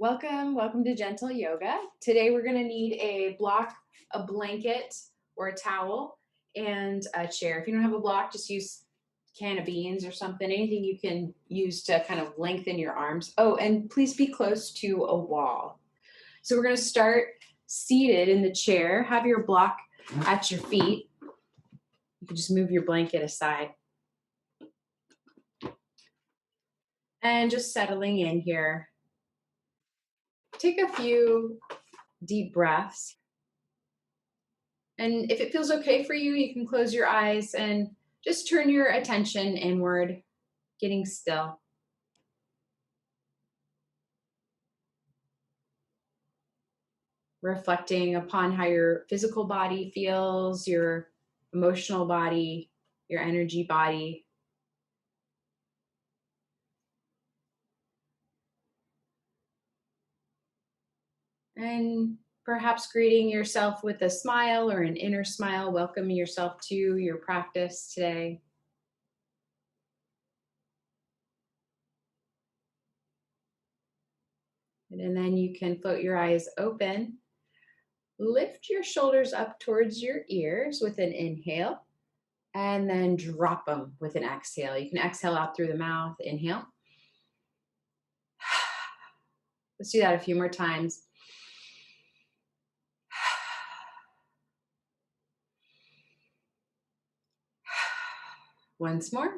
Welcome to Gentle Yoga. Today we're going to need a block, a blanket, or a towel, and a chair. If you don't have a block, just use a can of beans or something, anything you can use to kind of lengthen your arms. Oh, and please be close to a wall. So we're going to start seated in the chair. Have your block at your feet. You can just move your blanket aside. And just settling in here. Take a few deep breaths. And if it feels okay for you, you can close your eyes and just turn your attention inward, getting still. Reflecting upon how your physical body feels, your emotional body, your energy body. And perhaps greeting yourself with a smile or an inner smile, welcoming yourself to your practice today. And then you can float your eyes open. Lift your shoulders up towards your ears with an inhale, and then drop them with an exhale. You can exhale out through the mouth, inhale. Let's do that a few more times. Once more.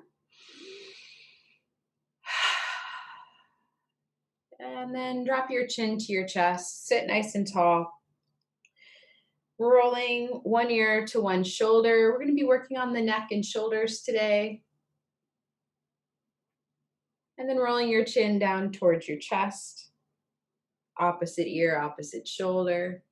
And then drop your chin to your chest. Sit nice and tall. Rolling one ear to one shoulder. We're going to be working on the neck and shoulders today. And then rolling your chin down towards your chest. Opposite ear, opposite shoulder.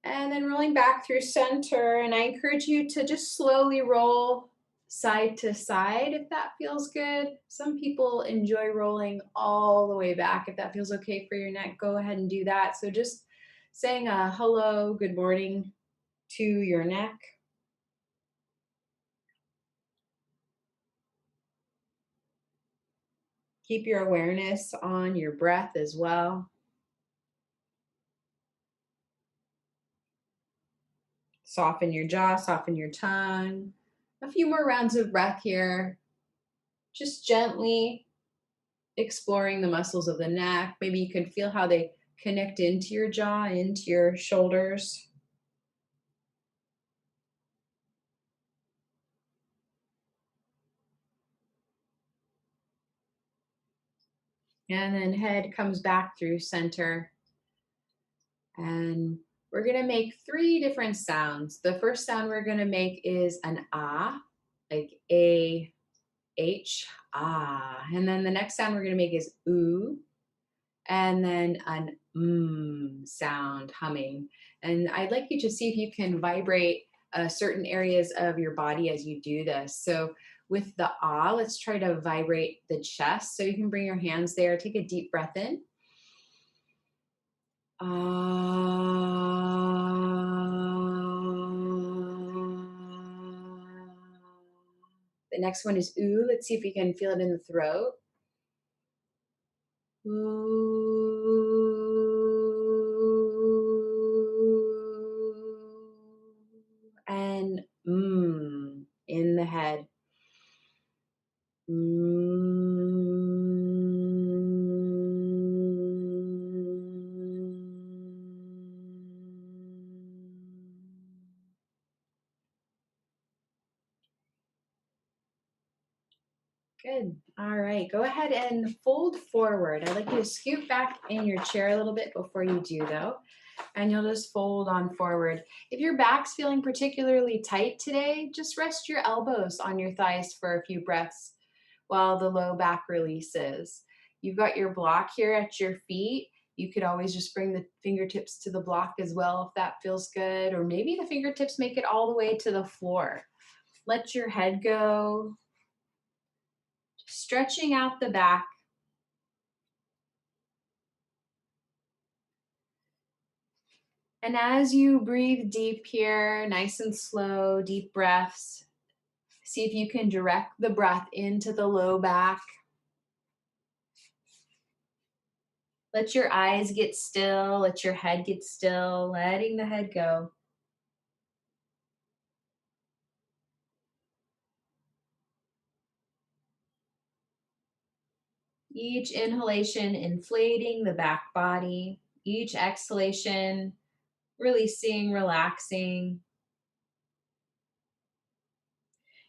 And then rolling back through center. And I encourage you to just slowly roll side to side if that feels good. Some people enjoy rolling all the way back. If that feels okay for your neck, go ahead and do that. So just saying a hello, good morning to your neck. Keep your awareness on your breath as well. Soften your jaw, soften your tongue. A few more rounds of breath here. Just gently exploring the muscles of the neck. Maybe you can feel how they connect into your jaw, into your shoulders. And then head comes back through center. And we're going to make 3 different sounds. The first sound we're going to make is an ah, like A, H, ah. And then the next sound we're going to make is ooh. And then an sound, humming. And I'd like you to see if you can vibrate certain areas of your body as you do this. So with the ah, let's try to vibrate the chest. So you can bring your hands there. Take a deep breath in. The next one is ooh. Let's see if we can feel it in the throat. And in the head. Good. All right. Go ahead and fold forward. I'd like you to scoot back in your chair a little bit before you do, though. And you'll just fold on forward. If your back's feeling particularly tight today, just rest your elbows on your thighs for a few breaths while the low back releases. You've got your block here at your feet. You could always just bring the fingertips to the block as well if that feels good. Or maybe the fingertips make it all the way to the floor. Let your head go. Stretching out the back. And as you breathe deep here, nice and slow, deep breaths, see if you can direct the breath into the low back. Let your eyes get still, let your head get still, letting the head go. Each inhalation inflating the back body, each exhalation releasing, relaxing.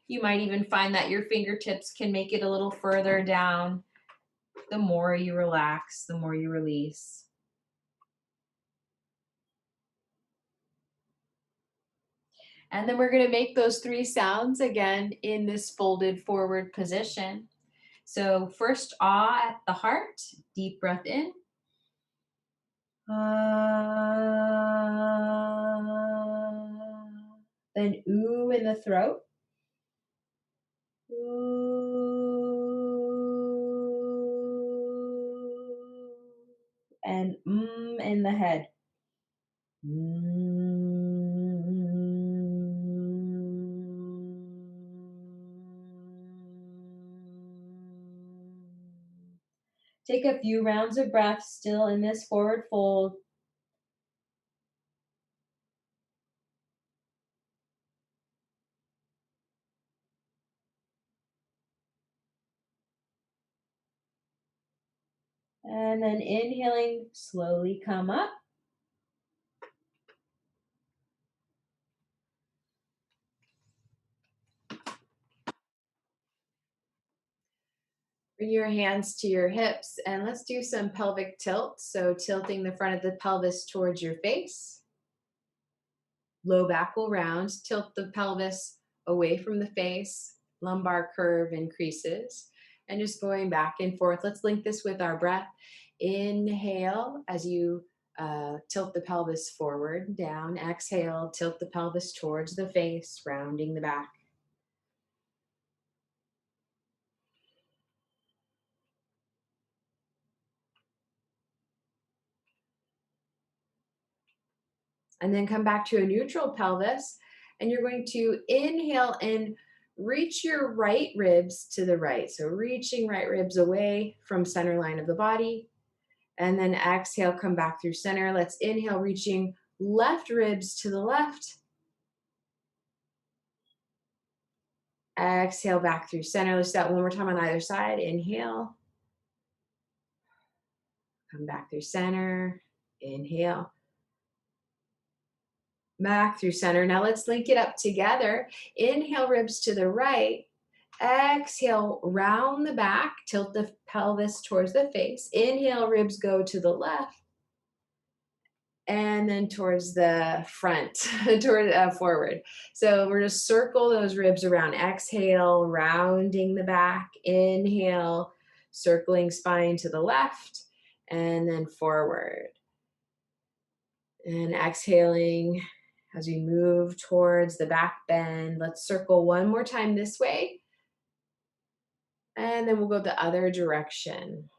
You might even find that your fingertips can make it a little further down. The more you relax, the more you release. And then we're going to make those three sounds again in this folded forward position. So first, ah at the heart, deep breath in. Ah. Then ooh in the throat. Ooh. And in the head. Take a few rounds of breath still in this forward fold. And then inhaling, slowly come up. Bring your hands to your hips and let's do some pelvic tilt. So tilting the front of the pelvis towards your face. Low back will round. Tilt the pelvis away from the face. Lumbar curve increases. And just going back and forth. Let's link this with our breath. Inhale as you tilt the pelvis forward, down. Exhale, tilt the pelvis towards the face, rounding the back. And then come back to a neutral pelvis. And you're going to inhale and reach your right ribs to the right. So reaching right ribs away from center line of the body. And then exhale, come back through center. Let's inhale, reaching left ribs to the left. Exhale, back through center. Let's do that one more time on either side. Inhale. Come back through center. Inhale. Back through center. Now let's link it up together. Inhale, ribs to the right. Exhale, round the back. Tilt the pelvis towards the face. Inhale, ribs go to the left. And then towards the front, toward forward. So we're just circle those ribs around. Exhale, rounding the back. Inhale, circling spine to the left, and then forward. And exhaling as we move towards the back bend. Let's circle one more time this way. And then we'll go the other direction.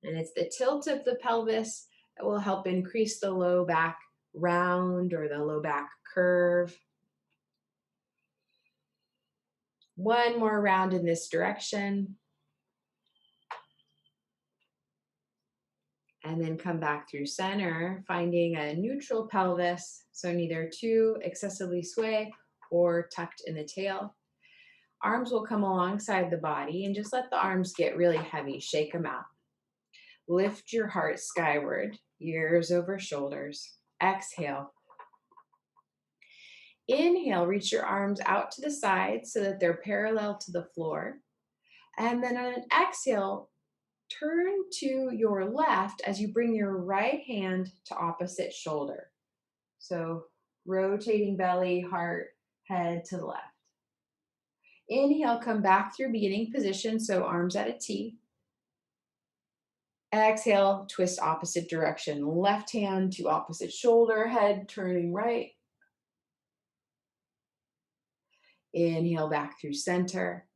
And it's the tilt of the pelvis that will help increase the low back round or the low back curve. One more round in this direction. And then come back through center, finding a neutral pelvis. So neither too excessively sway or tucked in the tail. Arms will come alongside the body and just let the arms get really heavy. Shake them out. Lift your heart skyward, ears over shoulders. Exhale. Inhale, reach your arms out to the side so that they're parallel to the floor. And then on an exhale, turn to your left as you bring your right hand to opposite shoulder. So rotating belly, heart, head to the left. Inhale, come back through beginning position, so arms at a T. Exhale, twist opposite direction. Left hand to opposite shoulder, head turning right. Inhale, back through center.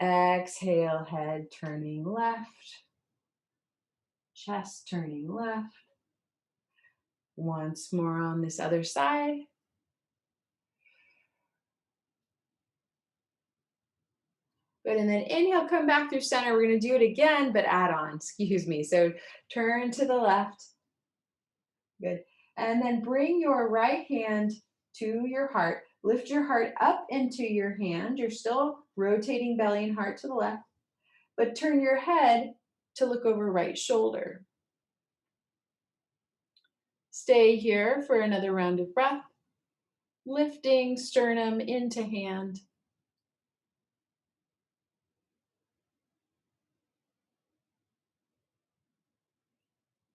Exhale, head turning left. Chest turning left. Once more on this other side. Good, and then inhale, come back through center. We're gonna do it again, but add on, excuse me. So turn to the left. Good. And then bring your right hand to your heart. Lift your heart up into your hand. You're still rotating belly and heart to the left, but turn your head to look over right shoulder. Stay here for another round of breath, lifting sternum into hand.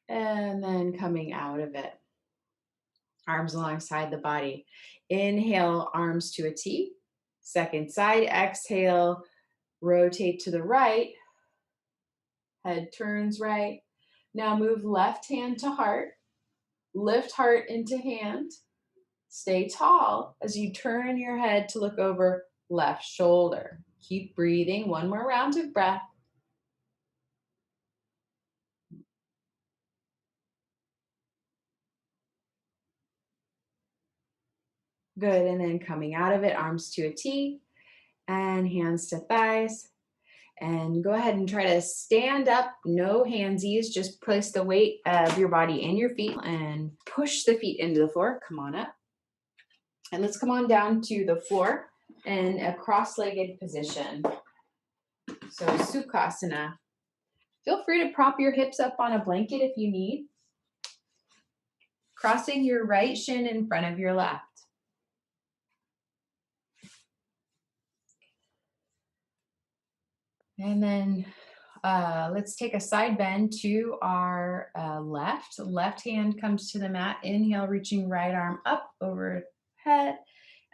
And then coming out of it. Arms alongside the body. Inhale, arms to a T. Second side, exhale, rotate to the right. Head turns right. Now move left hand to heart. Lift heart into hand. Stay tall as you turn your head to look over left shoulder. Keep breathing. One more round of breath. Good. And then coming out of it, arms to a T and hands to thighs. And go ahead and try to stand up, no handsies, just place the weight of your body in your feet and push the feet into the floor. Come on up. And let's come on down to the floor in a cross-legged position. So Sukhasana. Feel free to prop your hips up on a blanket if you need. Crossing your right shin in front of your left. And then let's take a side bend to our left. Left hand comes to the mat. Inhale, reaching right arm up overhead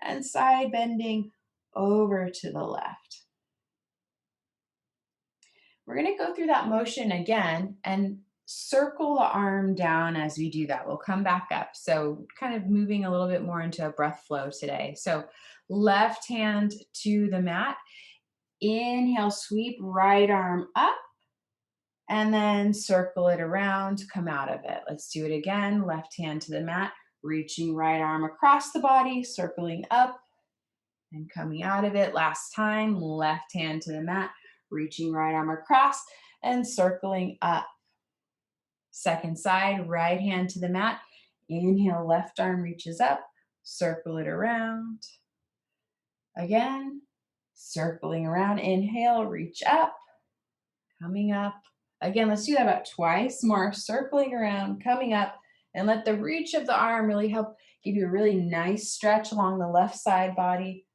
and side bending over to the left. We're going to go through that motion again and circle the arm down as we do that. We'll come back up. So kind of moving a little bit more into a breath flow today. So left hand to the mat. Inhale, sweep right arm up and then circle it around, come out of it. Let's do it again. Left hand to the mat, reaching right arm across the body, circling up and coming out of it. Last time, left hand to the mat, reaching right arm across and circling up. Second side, right hand to the mat. Inhale, left arm reaches up, circle it around. Again, circling around. Inhale, reach up, coming up. Again, let's do that about twice more, circling around, coming up, and let the reach of the arm really help give you a really nice stretch along the left side body.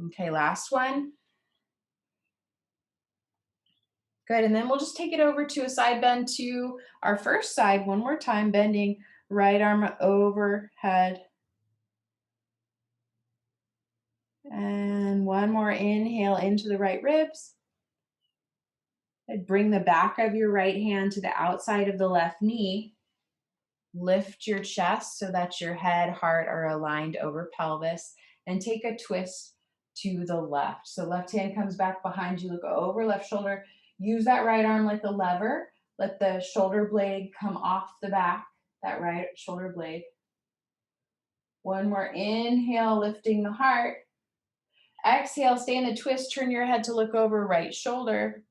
Okay, last one. Good, and then we'll just take it over to a side bend to our first side one more time, bending right arm overhead. And one more inhale into the right ribs. And bring the back of your right hand to the outside of the left knee. Lift your chest so that your head, heart are aligned over pelvis. And take a twist to the left. So left hand comes back behind you, look over left shoulder. Use that right arm like a lever. Let the shoulder blade come off the back, that right shoulder blade. One more inhale, lifting the heart. Exhale, stay in the twist, turn your head to look over right shoulder.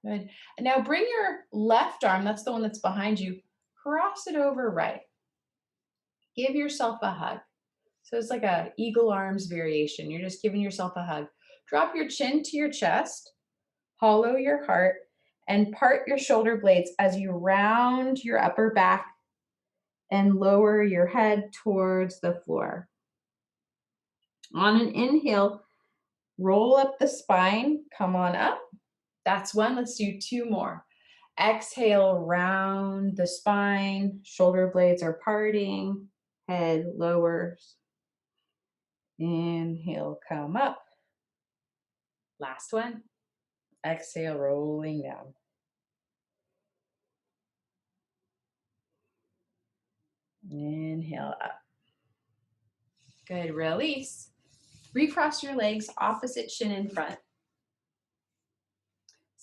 Good. And now bring your left arm, that's the one that's behind you, cross it over right. Give yourself a hug. So it's like a eagle arms variation. You're just giving yourself a hug. Drop your chin to your chest, hollow your heart, and part your shoulder blades as you round your upper back and lower your head towards the floor. On an inhale, roll up the spine, come on up. That's one. Let's do two more. Exhale, round the spine, shoulder blades are parting, head lowers. Inhale, come up. Last one. Exhale, rolling down. Inhale up. Good, release. Recross your legs, opposite shin in front.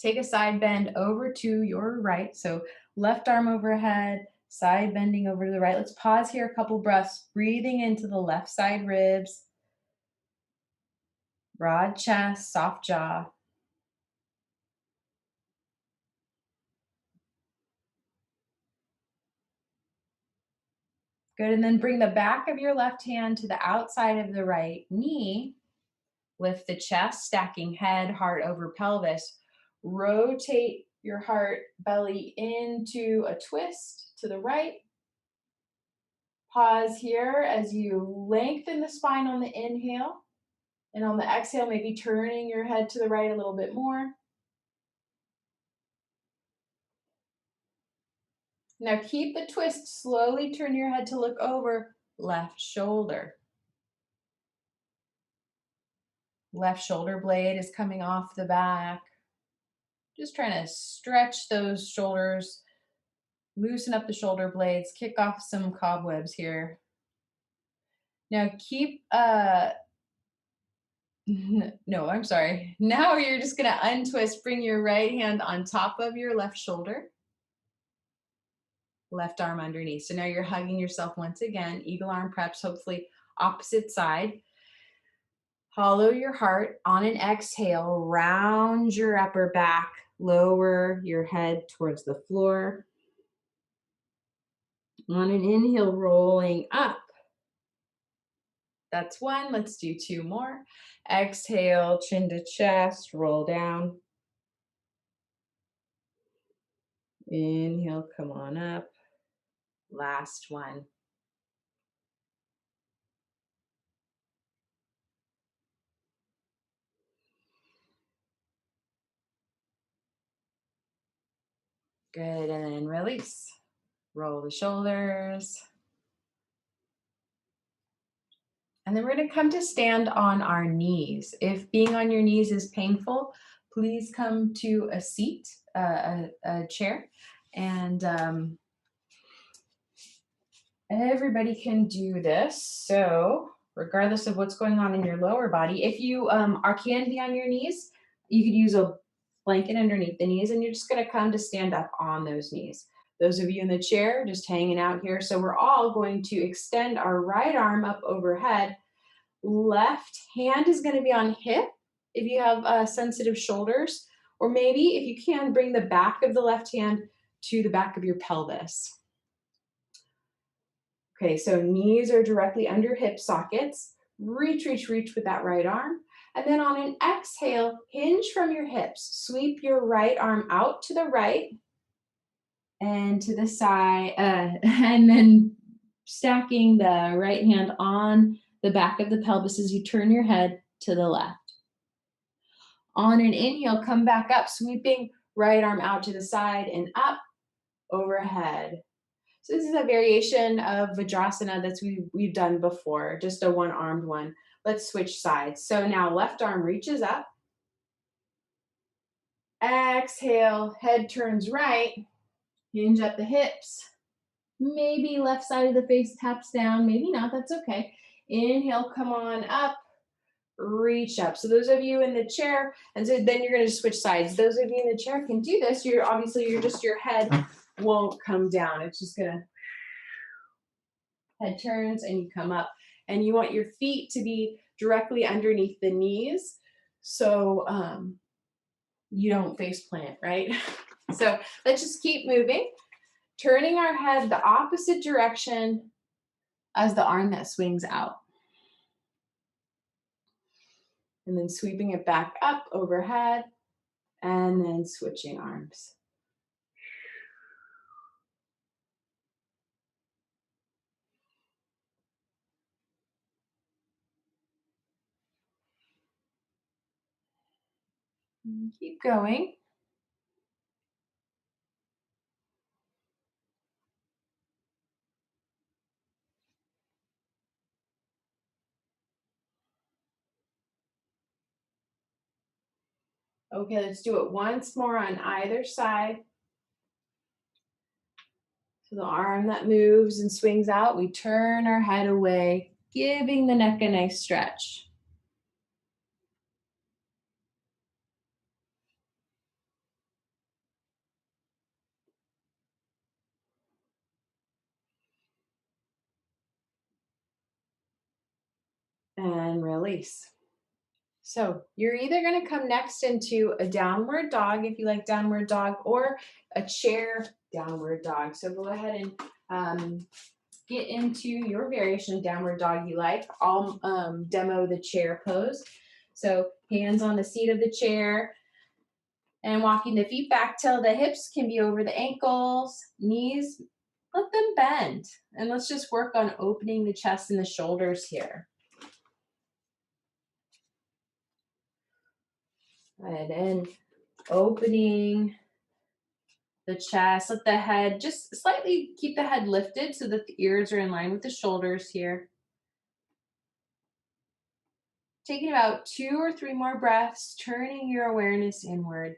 Take a side bend over to your right. So left arm overhead, side bending over to the right. Let's pause here a couple breaths, breathing into the left side ribs. Broad chest, soft jaw. Good, and then bring the back of your left hand to the outside of the right knee. Lift the chest, stacking head, heart over pelvis. Rotate your heart belly into a twist to the right. Pause here as you lengthen the spine on the inhale. And on the exhale, maybe turning your head to the right a little bit more. Now keep the twist. Slowly turn your head to look over left shoulder. Left shoulder blade is coming off the back. Just trying to stretch those shoulders, loosen up the shoulder blades, kick off some cobwebs here. Now keep, no, I'm sorry. Now you're just gonna untwist, bring your right hand on top of your left shoulder, left arm underneath. So now you're hugging yourself once again, eagle arm preps, hopefully opposite side. Hollow your heart. On an exhale, round your upper back, lower your head towards the floor. On an inhale, rolling up. That's one. Let's do two more. Exhale, chin to chest, roll down. Inhale, come on up. Last one. Good, and then release. Roll the shoulders. And then we're going to come to stand on our knees. If being on your knees is painful, please come to a seat, a chair, and everybody can do this. So regardless of what's going on in your lower body, if you can be on your knees, you could use a blanket underneath the knees, and you're just going to come to stand up on those knees. Those of you in the chair, just hanging out here. So we're all going to extend our right arm up overhead. Left hand is going to be on hip if you have sensitive shoulders, or maybe if you can, bring the back of the left hand to the back of your pelvis. Okay, so knees are directly under hip sockets. Reach, reach, reach with that right arm. And then on an exhale, hinge from your hips. Sweep your right arm out to the right and to the side, and then stacking the right hand on the back of the pelvis as you turn your head to the left. On an inhale, come back up, sweeping right arm out to the side and up, overhead. So this is a variation of Vajrasana that we've done before, just a one-armed one. Let's switch sides. So now left arm reaches up. Exhale, head turns right. Hinge at the hips. Maybe left side of the face taps down, maybe not, that's okay. Inhale, come on up, reach up. So those of you in the chair, and so then you're gonna switch sides. Those of you in the chair can do this. You're just, your head won't come down. It's just gonna, head turns and you come up. And you want your feet to be directly underneath the knees so you don't face plant, right? So let's just keep moving. Turning our head the opposite direction as the arm that swings out. And then sweeping it back up overhead and then switching arms. And keep going. Okay, let's do it once more on either side. So the arm that moves and swings out, we turn our head away, giving the neck a nice stretch. And release. So you're either going to come next into a downward dog if you like downward dog, or a chair downward dog. So go ahead and get into your variation of downward dog you like. I'll demo the chair pose. So hands on the seat of the chair and walking the feet back till the hips can be over the ankles, knees, let them bend. And let's just work on opening the chest and the shoulders here. And opening the chest, let the head just slightly keep the head lifted so that the ears are in line with the shoulders here. Taking about 2 or 3 more breaths, turning your awareness inward.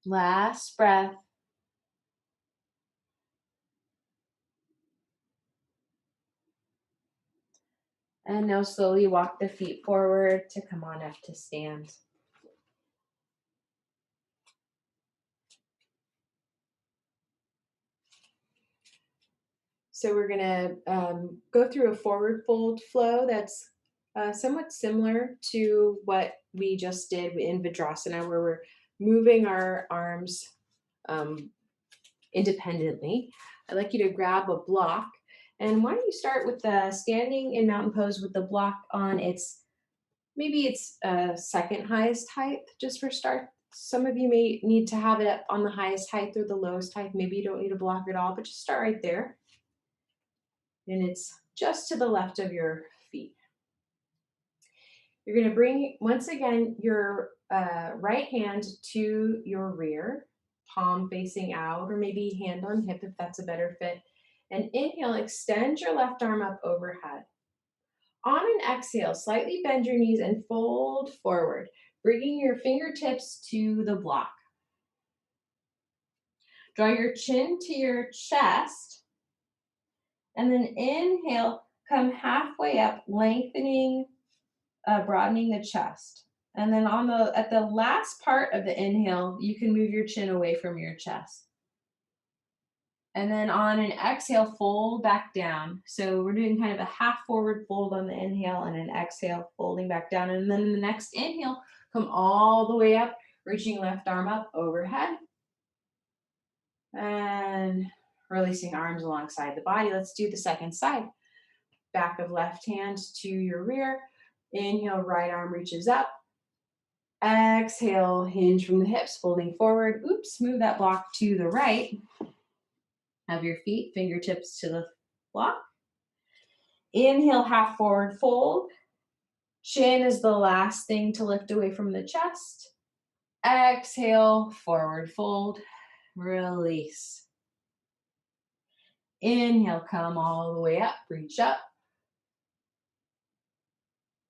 Last breath. And now slowly walk the feet forward to come on up to stand. So we're going to go through a forward fold flow that's somewhat similar to what we just did in Vajrasana, where we're moving our arms independently. I'd like you to grab a block. And why don't you start with the standing in mountain pose with the block on maybe it's second highest height just for start. Some of you may need to have it up on the highest height or the lowest height. Maybe you don't need a block at all, but just start right there. And it's just to the left of your feet. You're going to bring, once again, your right hand to your rear, palm facing out, or maybe hand on hip if that's a better fit. And inhale, extend your left arm up overhead. On an exhale, slightly bend your knees and fold forward, bringing your fingertips to the block. Draw your chin to your chest, and then inhale, come halfway up, lengthening, broadening the chest. And then at the last part of the inhale, you can move your chin away from your chest. And then on an exhale, fold back down. So we're doing kind of a half forward fold on the inhale and an exhale, folding back down. And then the next inhale, come all the way up, reaching left arm up overhead. And releasing arms alongside the body. Let's do the second side. Back of left hand to your rear. Inhale, right arm reaches up. Exhale, hinge from the hips, folding forward. Oops, move that block to the right. Have your feet, fingertips to the block. Inhale, half forward fold. Chin is the last thing to lift away from the chest. Exhale, forward fold. Release. Inhale, come all the way up, reach up.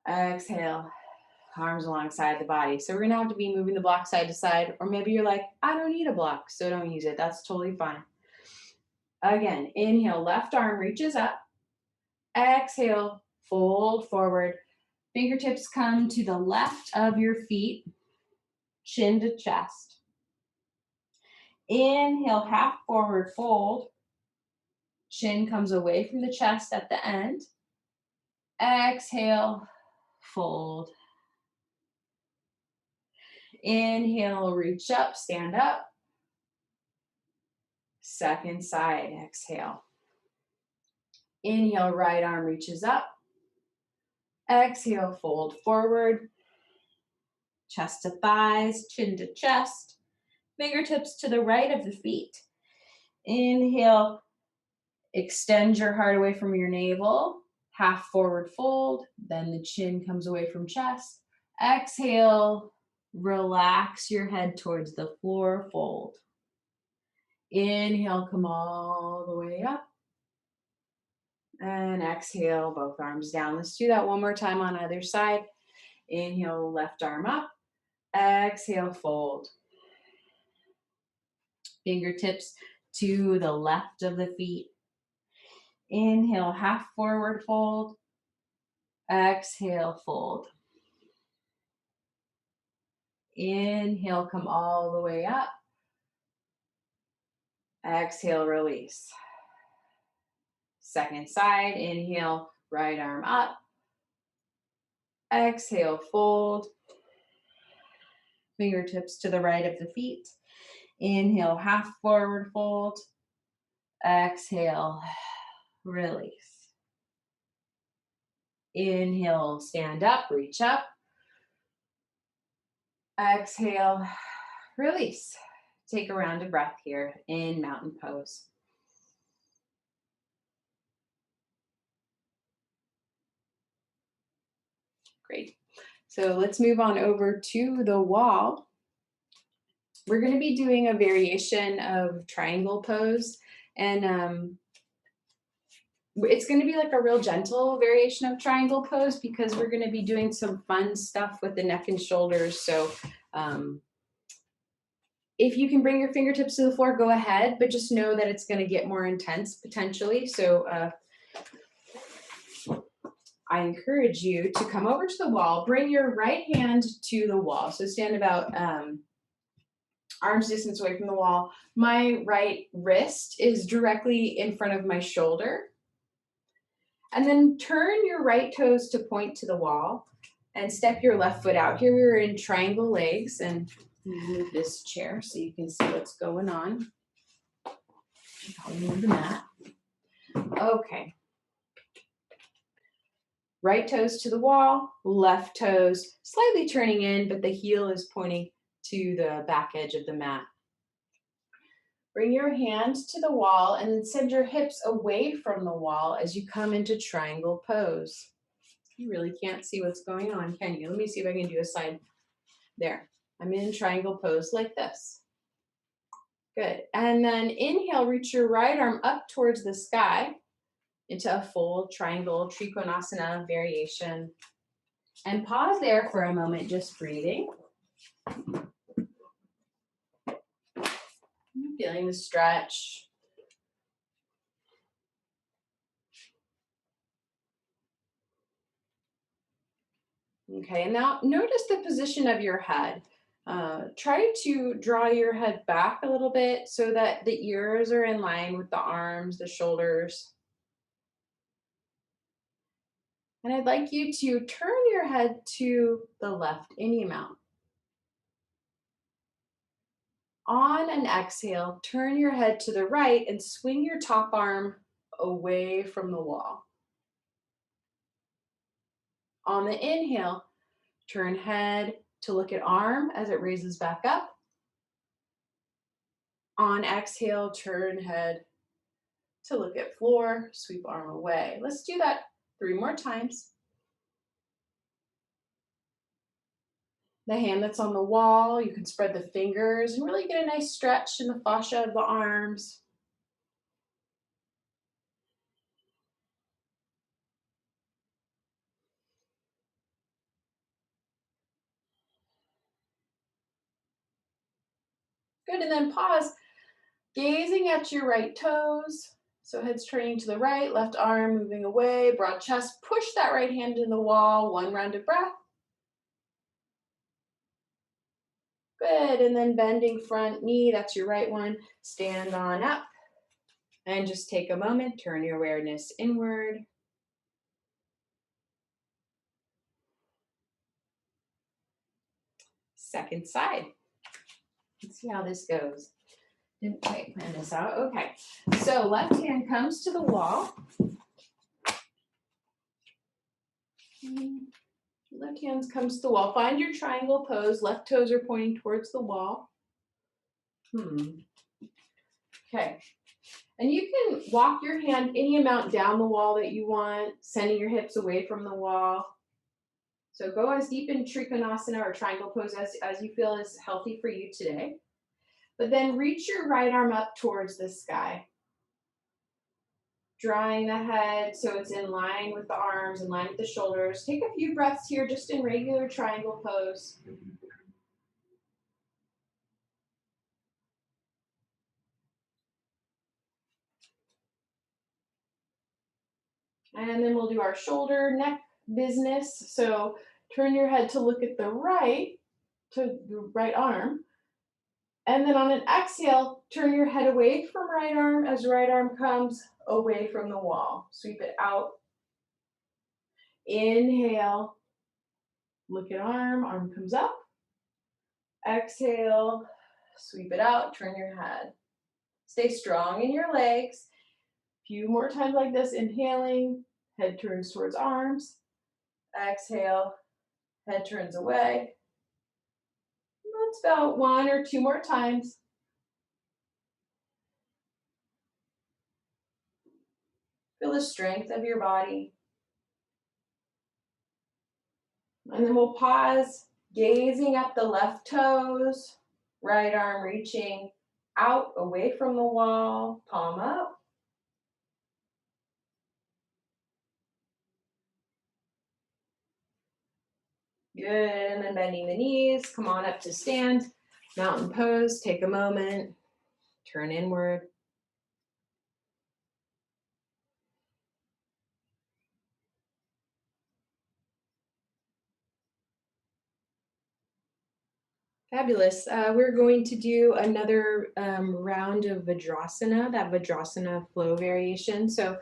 Exhale, arms alongside the body. So we're gonna have to be moving the block side to side, or maybe you're like, I don't need a block, so don't use it. That's totally fine. Again, inhale, left arm reaches up. Exhale, fold forward. Fingertips come to the left of your feet, chin to chest. Inhale, half forward fold. Chin comes away from the chest at the end. Exhale, fold. Inhale, reach up, stand up. Second side, exhale. Inhale, right arm reaches up. Exhale, fold forward. Chest to thighs, chin to chest. Fingertips to the right of the feet. Inhale, extend your heart away from your navel. Half forward fold. Then the chin comes away from chest. Exhale, relax your head towards the floor, fold. Inhale, come all the way up. And exhale, both arms down. Let's do that one more time on either side. Inhale, left arm up. Exhale, fold. Fingertips to the left of the feet. Inhale, half forward fold. Exhale, fold. Inhale, come all the way up. Exhale, release. Second side, inhale, right arm up. Exhale, fold. Fingertips to the right of the feet. Inhale, half forward fold. Exhale, release. Inhale, stand up, reach up. Exhale, release. Take a round of breath here in mountain pose. Great. So let's move on over to the wall. We're going to be doing a variation of triangle pose, and it's going to be like a real gentle variation of triangle pose because we're going to be doing some fun stuff with the neck and shoulders. So if you can bring your fingertips to the floor, go ahead, but just know that it's going to get more intense potentially. So I encourage you to come over to the wall, bring your right hand to the wall. So stand about arm's distance away from the wall. My right wrist is directly in front of my shoulder. And then turn your right toes to point to the wall and step your left foot out. Here we were in triangle legs, and move this chair so you can see what's going on. I'll move the mat. Okay. Right toes to the wall, left toes slightly turning in, but the heel is pointing to the back edge of the mat. Bring your hand to the wall and then send your hips away from the wall as you come into triangle pose. You really can't see what's going on, can you? Let me see if I can do a side. There. I'm in triangle pose like this. Good. And then inhale, reach your right arm up towards the sky into a full triangle Trikonasana variation. And pause there for a moment, just breathing. Feeling the stretch. Okay, and now notice the position of your head. Try to draw your head back a little bit so that the ears are in line with the arms, the shoulders. And I'd like you to turn your head to the left any amount. On an exhale, turn your head to the right and swing your top arm away from the wall. On the inhale, turn head to look at arm as it raises back up. On exhale, turn head to look at floor, sweep arm away. Let's do that 3 more times. The hand that's on the wall, you can spread the fingers and really get a nice stretch in the fascia of the arms. Good, and then pause, gazing at your right toes. So head's turning to the right, left arm moving away, broad chest. Push that right hand in the wall, 1 round of breath. Good, and then bending front knee, that's your right one. Stand on up. And just take a moment, turn your awareness inward. Second side. Let's see how this goes. Didn't quite plan this out. Okay, so left hand comes to the wall. Left hand comes to the wall. Find your triangle pose. Left toes are pointing towards the wall. Okay. And you can walk your hand any amount down the wall that you want, sending your hips away from the wall. So go as deep in Trikonasana or triangle pose as you feel is healthy for you today. But then reach your right arm up towards the sky. Drawing the head so it's in line with the arms, in line with the shoulders. Take a few breaths here just in regular triangle pose. And then we'll do our shoulder, neck business. So turn your head to look at the right to the right arm. And then on an exhale, turn your head away from right arm as right arm comes away from the wall. Sweep it out. Inhale, look at arm comes up. Exhale, sweep it out, turn your head. Stay strong in your legs. A few more times like this, inhaling, head turns towards arms. Exhale, head turns away. That's about 1 or 2 more times. Feel the strength of your body. And then we'll pause, gazing up the left toes, right arm reaching out away from the wall, palm up. Good, and then bending the knees, come on up to stand. Mountain pose, take a moment, turn inward. Fabulous. We're going to do another round of Vajrasana, that Vajrasana flow variation. So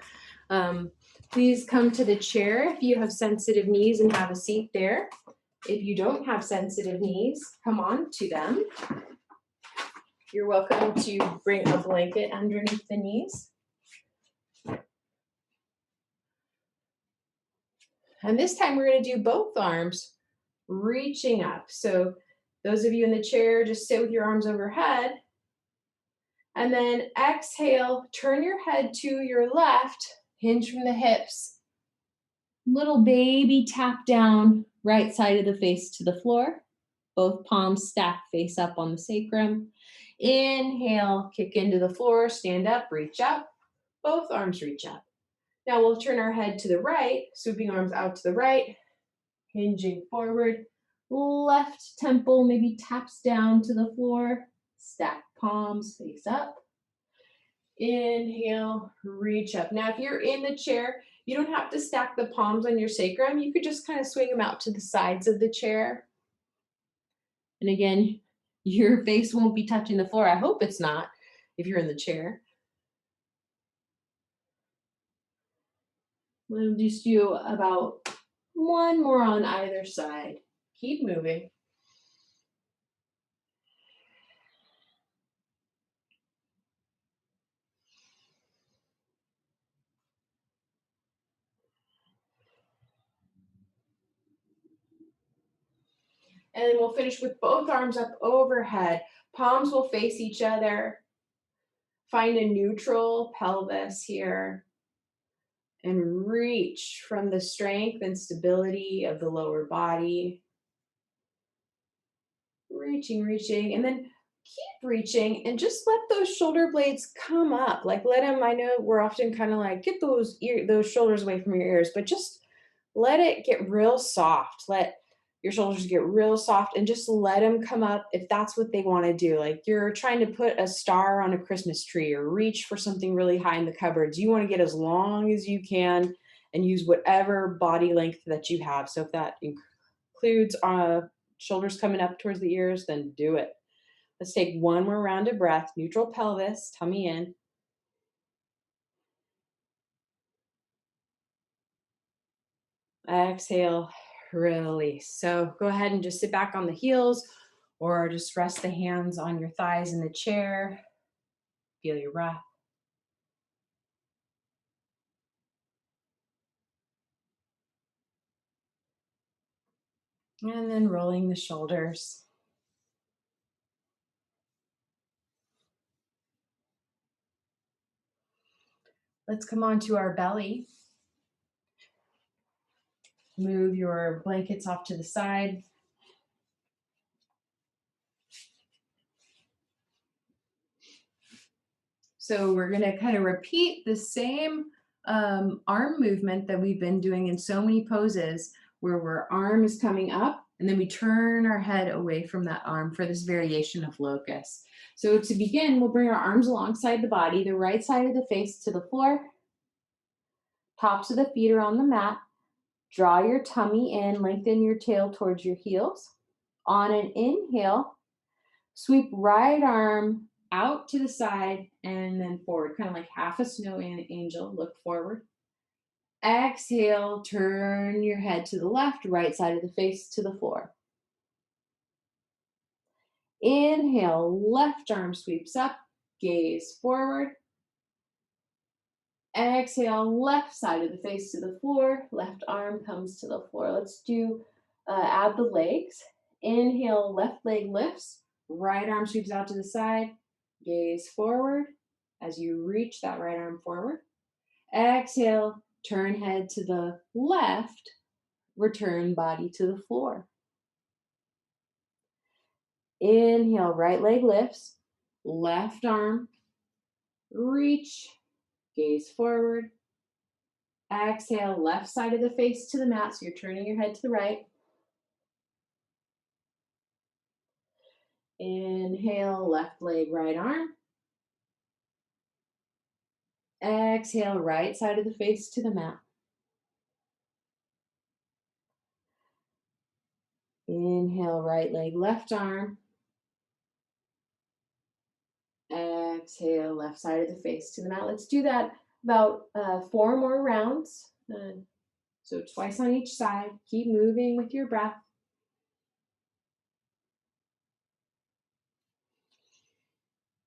please come to the chair if you have sensitive knees and have a seat there. If you don't have sensitive knees, come on to them. You're welcome to bring a blanket underneath the knees. And this time we're going to do both arms reaching up. So those of you in the chair, just sit with your arms overhead. And then exhale, turn your head to your left, hinge from the hips. Little baby tap down, right side of the face to the floor. Both palms stacked face up on the sacrum. Inhale, kick into the floor, stand up, reach up. Both arms reach up. Now we'll turn our head to the right, swooping arms out to the right, hinging forward. Left temple maybe taps down to the floor. Stack palms, face up. Inhale, reach up. Now, if you're in the chair, you don't have to stack the palms on your sacrum. You could just kind of swing them out to the sides of the chair. And again, your face won't be touching the floor. I hope it's not if you're in the chair. We'll just do about 1 more on either side. Keep moving. And then we'll finish with both arms up overhead. Palms will face each other. Find a neutral pelvis here. And reach from the strength and stability of the lower body. Reaching, and then keep reaching and just let those shoulder blades come up. Like let them, I know we're often kind of like, get those shoulders away from your ears, but just let it get real soft. Let your shoulders get real soft and just let them come up if that's what they want to do. Like you're trying to put a star on a Christmas tree or reach for something really high in the cupboards. You want to get as long as you can and use whatever body length that you have. So if that includes shoulders coming up towards the ears, then do it. Let's take 1 more round of breath. Neutral pelvis, tummy in. Exhale, release. So go ahead and just sit back on the heels or just rest the hands on your thighs in the chair. Feel your breath. And then rolling the shoulders. Let's come onto our belly. Move your blankets off to the side. So we're going to kind of repeat the same arm movement that we've been doing in so many poses, where our arm is coming up and then we turn our head away from that arm for this variation of locust. So to begin, we'll bring our arms alongside the body, the right side of the face to the floor. Tops of the feet are on the mat. Draw your tummy in, lengthen your tail towards your heels. On an inhale, sweep right arm out to the side and then forward, kind of like half a snow angel. Look forward. Exhale, turn your head to the left, right side of the face to the floor. Inhale, left arm sweeps up, gaze forward. Exhale, left side of the face to the floor, left arm comes to the floor. Let's do, add the legs. Inhale, left leg lifts, right arm sweeps out to the side, gaze forward as you reach that right arm forward. Exhale, turn head to the left, return body to the floor. Inhale, right leg lifts, left arm, reach, gaze forward. Exhale, left side of the face to the mat, so you're turning your head to the right. Inhale, left leg, right arm. Exhale, right side of the face to the mat. Inhale, right leg, left arm. Exhale, left side of the face to the mat. Let's do that about 4 more rounds. So twice on each side. Keep moving with your breath.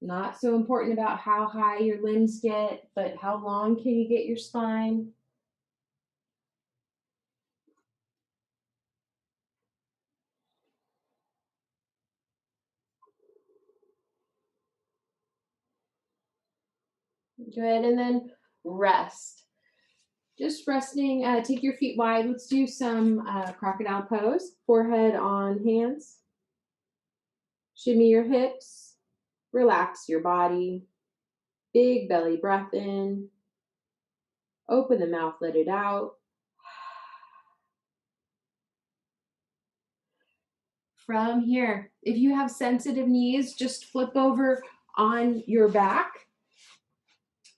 Not so important about how high your limbs get, but how long can you get your spine? Good, and then rest. Just resting, take your feet wide. Let's do some crocodile pose. Forehead on hands. Shimmy your hips. Relax your body. Big belly breath in. Open the mouth, let it out. From here, if you have sensitive knees, just flip over on your back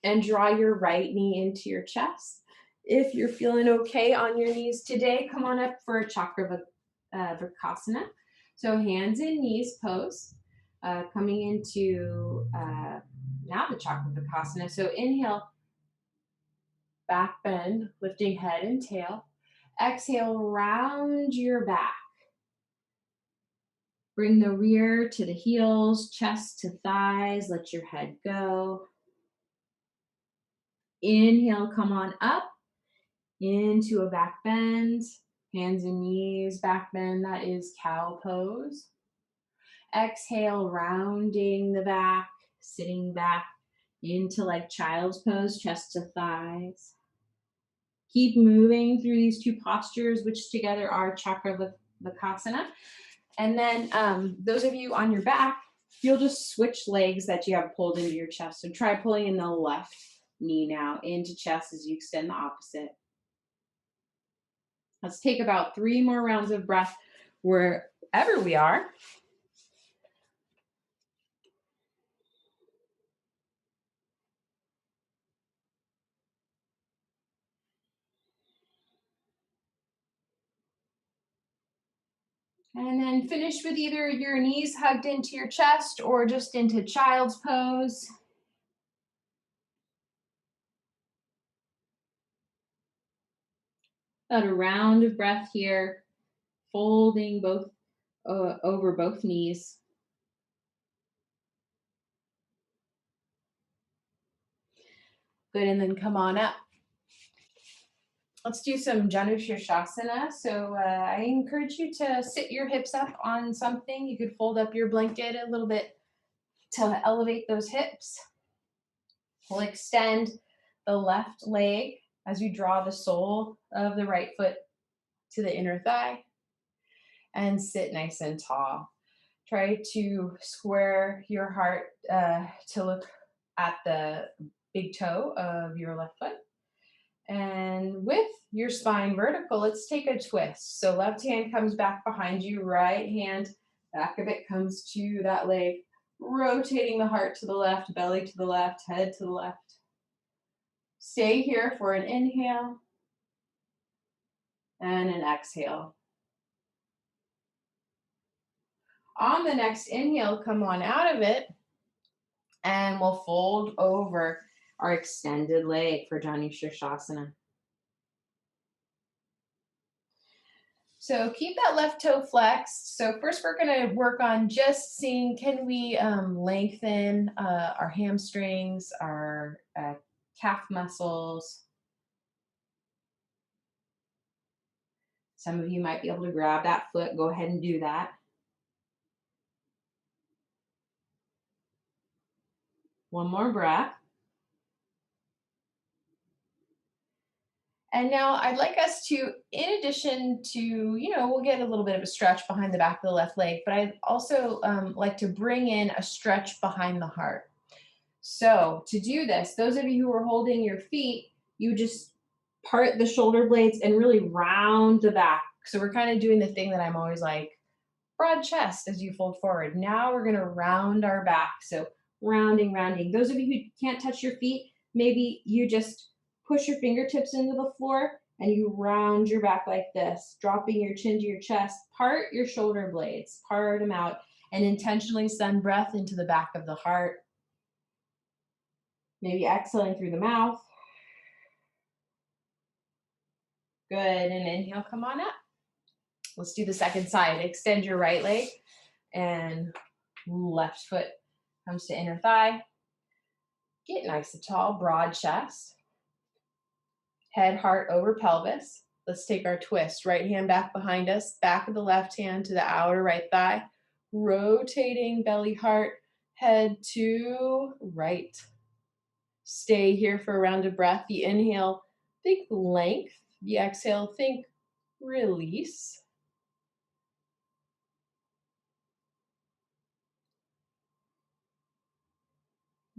and draw your right knee into your chest. If you're feeling okay on your knees today, come on up for a chakra vrksasana. So hands and knees pose, coming into now the chakra vrksasana. So inhale, back bend, lifting head and tail. Exhale, round your back. Bring the rear to the heels, chest to thighs, let your head go. Inhale, come on up into a back bend, hands and knees, back bend, that is cow pose. Exhale, rounding the back, sitting back into like child's pose, chest to thighs. Keep moving through these two postures, which together are chakra vrksasana. And then those of you on your back, you'll just switch legs that you have pulled into your chest. So try pulling in the left knee now into chest as you extend the opposite. Let's take about 3 more rounds of breath wherever we are. And then finish with either your knees hugged into your chest or just into child's pose. About a round of breath here, folding both over both knees. Good, and then come on up. Let's do some Janu Shirshasana. So I encourage you to sit your hips up on something. You could fold up your blanket a little bit to elevate those hips. We'll extend the left leg as you draw the sole of the right foot to the inner thigh and sit nice and tall. Try to square your heart to look at the big toe of your left foot. And with your spine vertical, let's take a twist. So left hand comes back behind you, right hand, back of it comes to that leg, rotating the heart to the left, belly to the left, head to the left. Stay here for an inhale and an exhale. On the next inhale, come on out of it, and we'll fold over our extended leg for Janu Shirshasana. So keep that left toe flexed. So first we're going to work on just seeing, can we lengthen our hamstrings, our calf muscles. Some of you might be able to grab that foot. Go ahead and do that. One more breath. And now I'd like us to, in addition to, we'll get a little bit of a stretch behind the back of the left leg, but I'd also like to bring in a stretch behind the heart. So to do this, those of you who are holding your feet, you just part the shoulder blades and really round the back. So we're kind of doing the thing that I'm always like, broad chest as you fold forward. Now we're going to round our back. So rounding, rounding. Those of you who can't touch your feet, maybe you just push your fingertips into the floor and you round your back like this, dropping your chin to your chest. Part your shoulder blades, part them out, and intentionally send breath into the back of the heart. Maybe exhaling through the mouth. Good, and inhale, come on up. Let's do the second side. Extend your right leg and left foot comes to inner thigh. Get nice and tall, broad chest. Head, heart over pelvis. Let's take our twist. Right hand back behind us, back of the left hand to the outer right thigh. Rotating belly, heart, head to right. Stay here for a round of breath. The inhale, think length. The exhale, think release.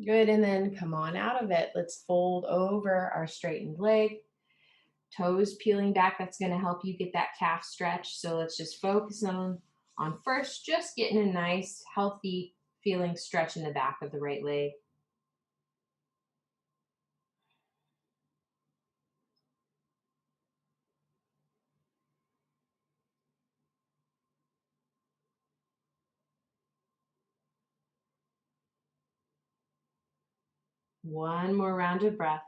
Good, and then come on out of it. Let's fold over our straightened leg. Toes peeling back, that's gonna help you get that calf stretch. So let's just focus on first, just getting a nice, healthy feeling stretch in the back of the right leg. One more round of breath.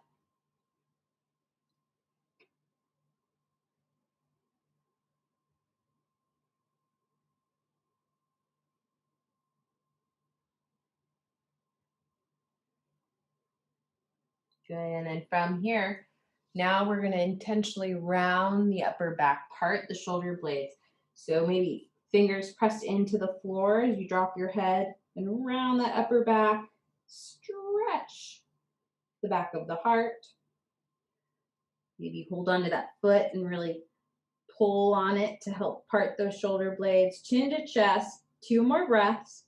Good, and then from here, now we're gonna intentionally round the upper back part, the shoulder blades. So maybe fingers pressed into the floor as you drop your head and round that upper back. Stretch the back of the heart. Maybe hold on to that foot and really pull on it to help part those shoulder blades. Chin to chest. 2 more breaths.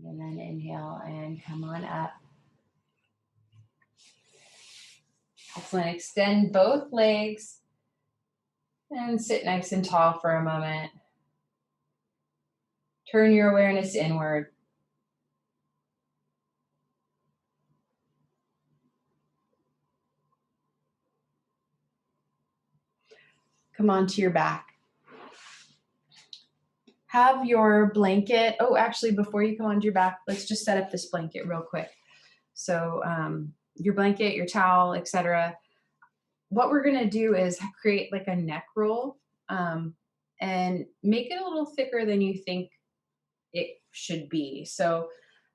And then inhale and come on up. Excellent. Extend both legs and sit nice and tall for a moment. Turn your awareness inward. Come onto your back. Have your blanket. Oh, actually, before you come onto your back, let's just set up this blanket real quick. So your blanket, your towel, etc. What we're going to do is create like a neck roll and make it a little thicker than you think it should be. So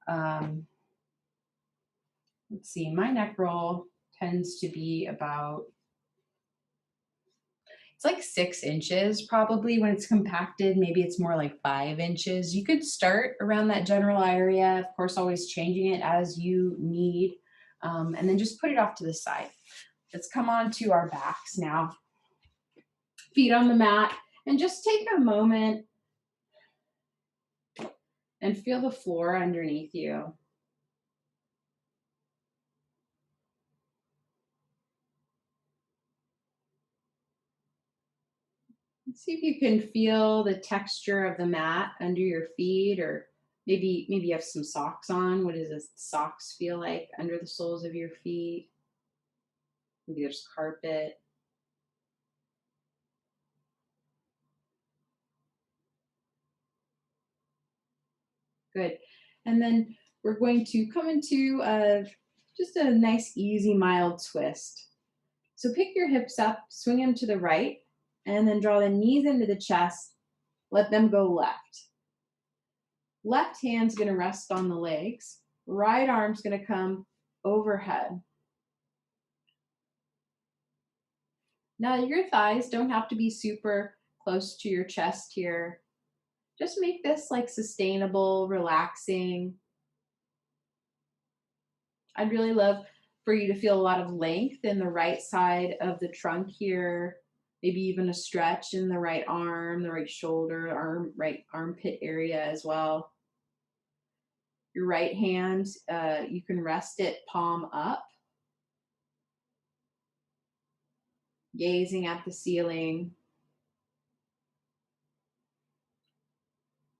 let's see, my neck roll tends to be about, it's like 6 inches probably when it's compacted. Maybe it's more like 5 inches. You could start around that general area, of course, always changing it as you need, and then just put it off to the side. Let's come on to our backs now. Feet on the mat, and just take a moment and feel the floor underneath you. See if you can feel the texture of the mat under your feet, or maybe you have some socks on. What does the socks feel like under the soles of your feet? Maybe there's carpet. Good. And then we're going to come into just a nice, easy, mild twist. So pick your hips up, swing them to the right, and then draw the knees into the chest. Let them go left. Left hand's going to rest on the legs. Right arm's going to come overhead. Now, your thighs don't have to be super close to your chest here. Just make this like sustainable, relaxing. I'd really love for you to feel a lot of length in the right side of the trunk here. Maybe even a stretch in the right arm, the right shoulder, right armpit area as well. Your right hand, you can rest it palm up, gazing at the ceiling.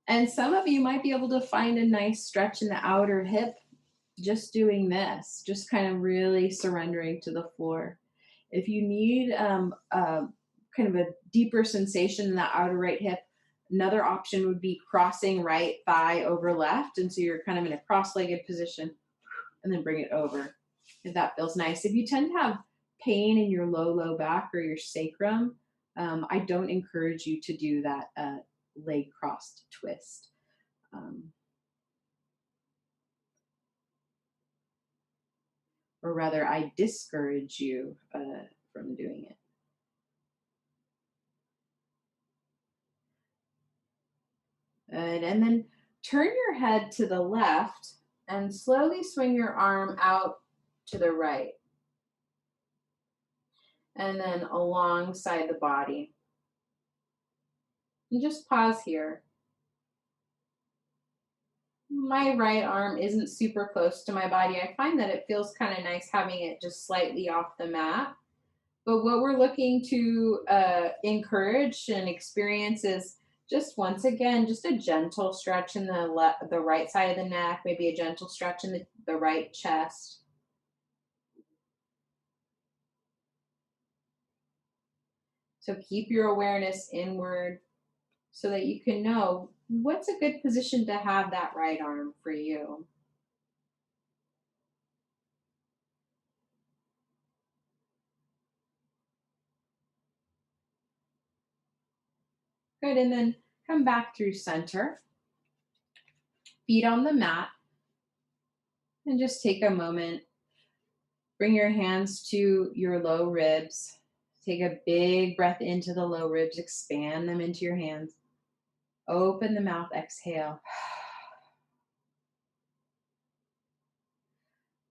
And some of you might be able to find a nice stretch in the outer hip just doing this, just kind of really surrendering to the floor. If you need kind of a deeper sensation in the outer right hip, another option would be crossing right thigh over left. And so you're kind of in a cross-legged position and then bring it over. If that feels nice. If you tend to have pain in your low back or your sacrum, I don't encourage you to do that leg crossed twist. Or rather, I discourage you from doing it. Good. And then turn your head to the left and slowly swing your arm out to the right. And then alongside the body. And just pause here. My right arm isn't super close to my body. I find that it feels kind of nice having it just slightly off the mat. But what we're looking to encourage and experience is just once again, just a gentle stretch in the right side of the neck, maybe a gentle stretch in the right chest. So keep your awareness inward so that you can know what's a good position to have that right arm for you. Good, and then come back through center, feet on the mat, and just take a moment. Bring your hands to your low ribs. Take a big breath into the low ribs, expand them into your hands. Open the mouth, exhale.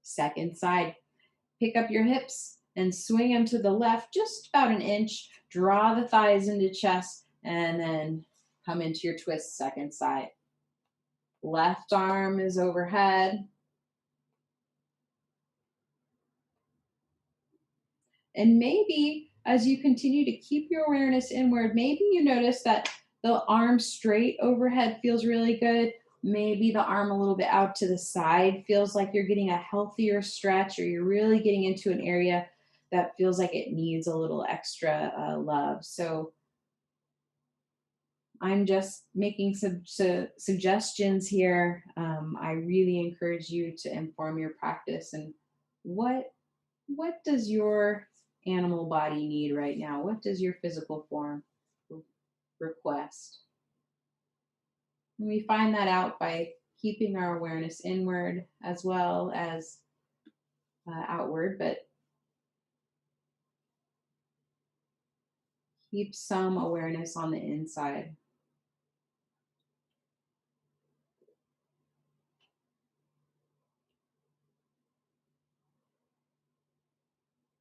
Second side, pick up your hips and swing them to the left just about an inch. Draw the thighs into chest and then come into your twist, second side. Left arm is overhead. And maybe as you continue to keep your awareness inward, maybe you notice that the arm straight overhead feels really good. Maybe the arm a little bit out to the side feels like you're getting a healthier stretch, or you're really getting into an area that feels like it needs a little extra love. So I'm just making some suggestions here. I really encourage you to inform your practice and what does your animal body need right now? What does your physical form request? And we find that out by keeping our awareness inward as well as outward, but keep some awareness on the inside.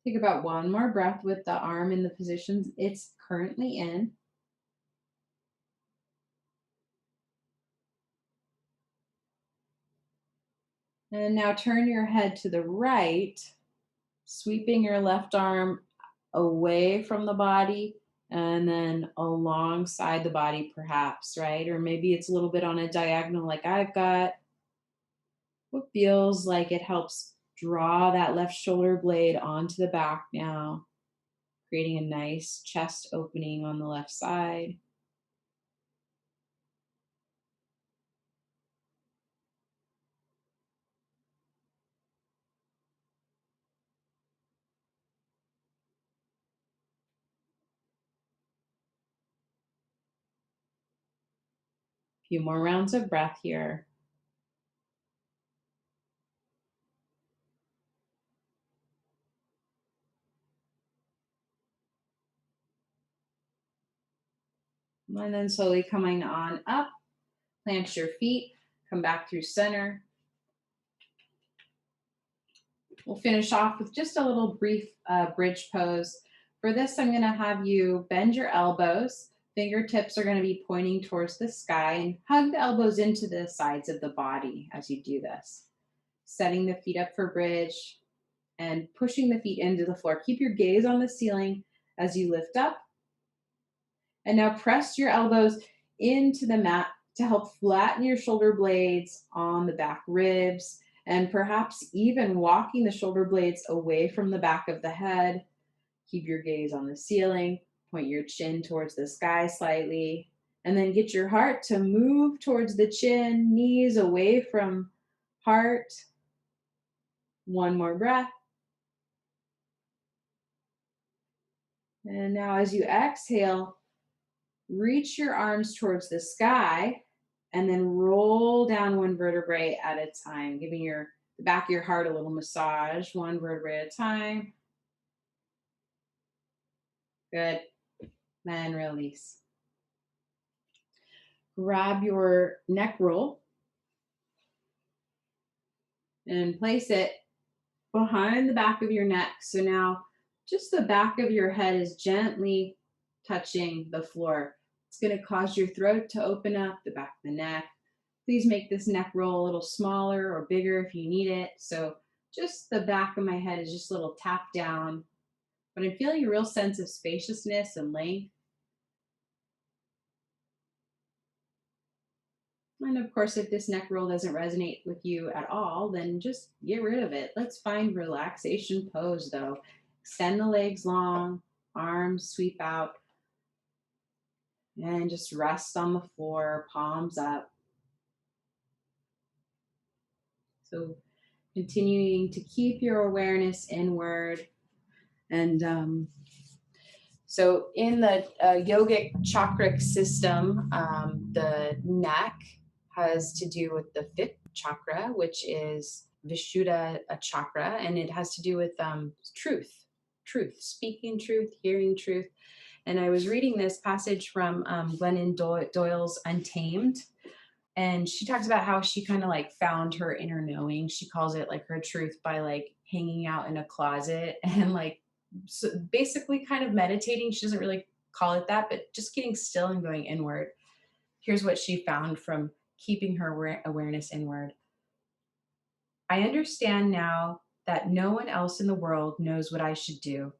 Take about one more breath with the arm in the position it's currently in. And now turn your head to the right, sweeping your left arm away from the body and then alongside the body, perhaps, right? Or maybe it's a little bit on a diagonal, like I've got. What feels like it helps draw that left shoulder blade onto the back now, creating a nice chest opening on the left side. A few more rounds of breath here. And then slowly coming on up, plant your feet, come back through center. We'll finish off with just a little brief bridge pose. For this, I'm going to have you bend your elbows. Fingertips are going to be pointing towards the sky, and hug the elbows into the sides of the body as you do this. Setting the feet up for bridge and pushing the feet into the floor. Keep your gaze on the ceiling as you lift up. And now press your elbows into the mat to help flatten your shoulder blades on the back ribs, and perhaps even walking the shoulder blades away from the back of the head. Keep your gaze on the ceiling, point your chin towards the sky slightly, and then get your heart to move towards the chin, knees away from heart. One more breath. And now as you exhale, reach your arms towards the sky and then roll down one vertebrae at a time, giving the back of your heart a little massage, one vertebrae at a time. Good. Then release. Grab your neck roll and place it behind the back of your neck. So now just the back of your head is gently touching the floor. It's going to cause your throat to open up, the back of the neck. Please make this neck roll a little smaller or bigger if you need it. So just the back of my head is just a little tap down, but I'm feeling a real sense of spaciousness and length. And of course, if this neck roll doesn't resonate with you at all, then just get rid of it. Let's find relaxation pose though. Extend the legs long, arms sweep out, and just rest on the floor, palms up. So continuing to keep your awareness inward. And so in the yogic chakric system, the neck has to do with the fifth chakra, which is Vishuddha chakra, and it has to do with truth, speaking truth, hearing truth. And I was reading this passage from Glennon Doyle's Untamed, and she talks about how she kind of like found her inner knowing. She calls it like her truth by like hanging out in a closet and like so basically kind of meditating. She doesn't really call it that, but just getting still and going inward. Here's what she found from keeping her awareness inward. I understand now that no one else in the world knows what I should do.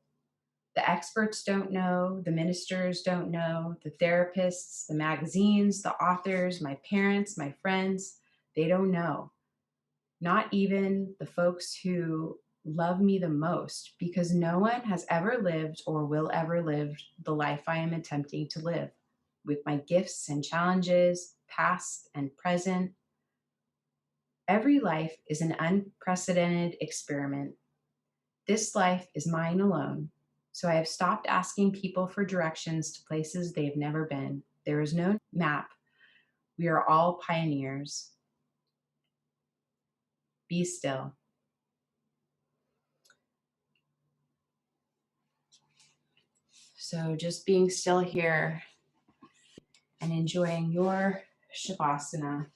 The experts don't know, the ministers don't know, the therapists, the magazines, the authors, my parents, my friends, they don't know. Not even the folks who love me the most, because no one has ever lived or will ever live the life I am attempting to live, with my gifts and challenges, past and present. Every life is an unprecedented experiment. This life is mine alone, so I have stopped asking people for directions to places they've never been. There is no map. We are all pioneers. Be still. So just being still here and enjoying your Shavasana.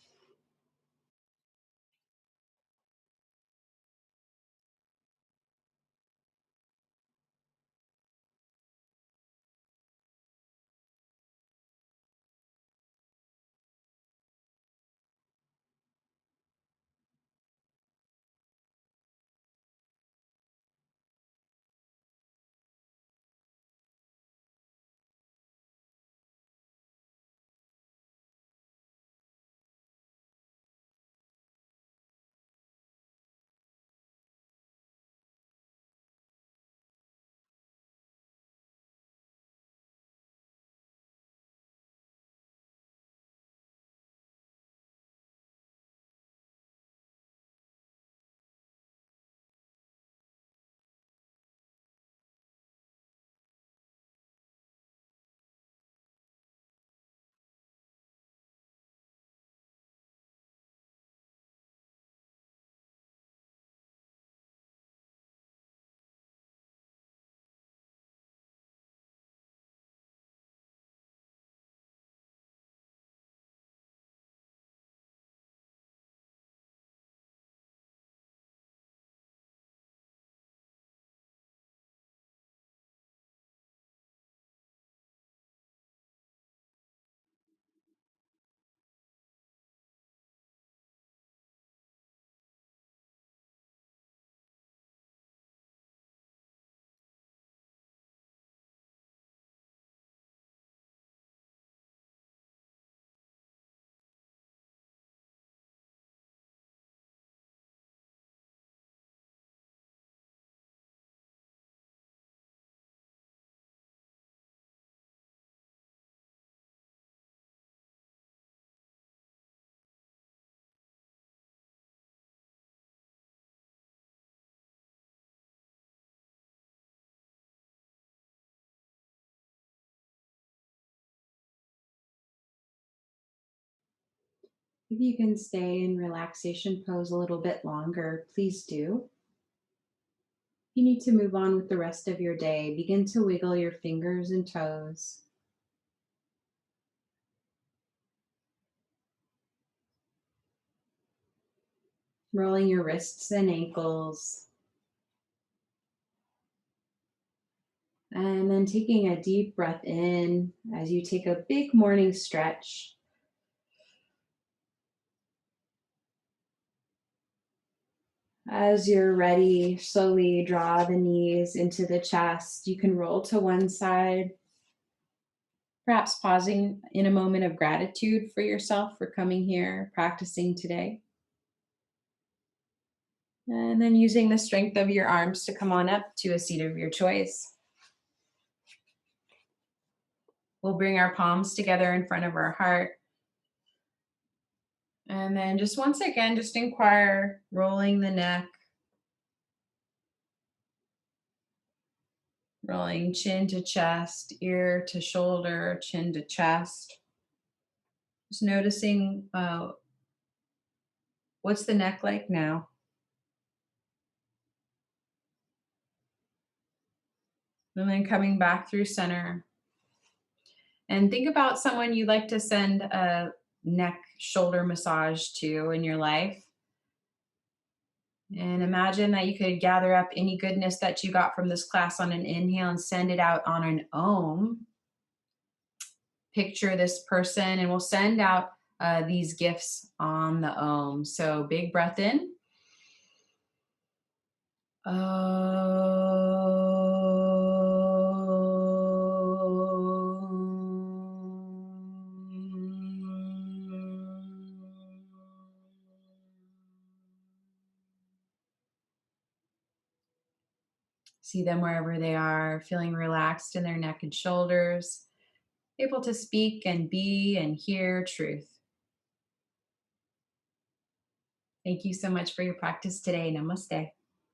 If you can stay in relaxation pose a little bit longer, please do. You need to move on with the rest of your day. Begin to wiggle your fingers and toes. Rolling your wrists and ankles. And then taking a deep breath in as you take a big morning stretch. As you're ready, slowly draw the knees into the chest. You can roll to one side, perhaps pausing in a moment of gratitude for yourself for coming here, practicing today. And then using the strength of your arms to come on up to a seat of your choice. We'll bring our palms together in front of our heart. And then just once again, just inquire, rolling the neck, rolling chin to chest, ear to shoulder, chin to chest. Just noticing what's the neck like now. And then coming back through center. And think about someone you'd like to send a neck shoulder massage to in your life. And imagine that you could gather up any goodness that you got from this class on an inhale and send it out on an om. Picture this person, and we'll send out these gifts on the om. So big breath in. See them wherever they are, feeling relaxed in their neck and shoulders, able to speak and be and hear truth. Thank you so much for your practice today. Namaste.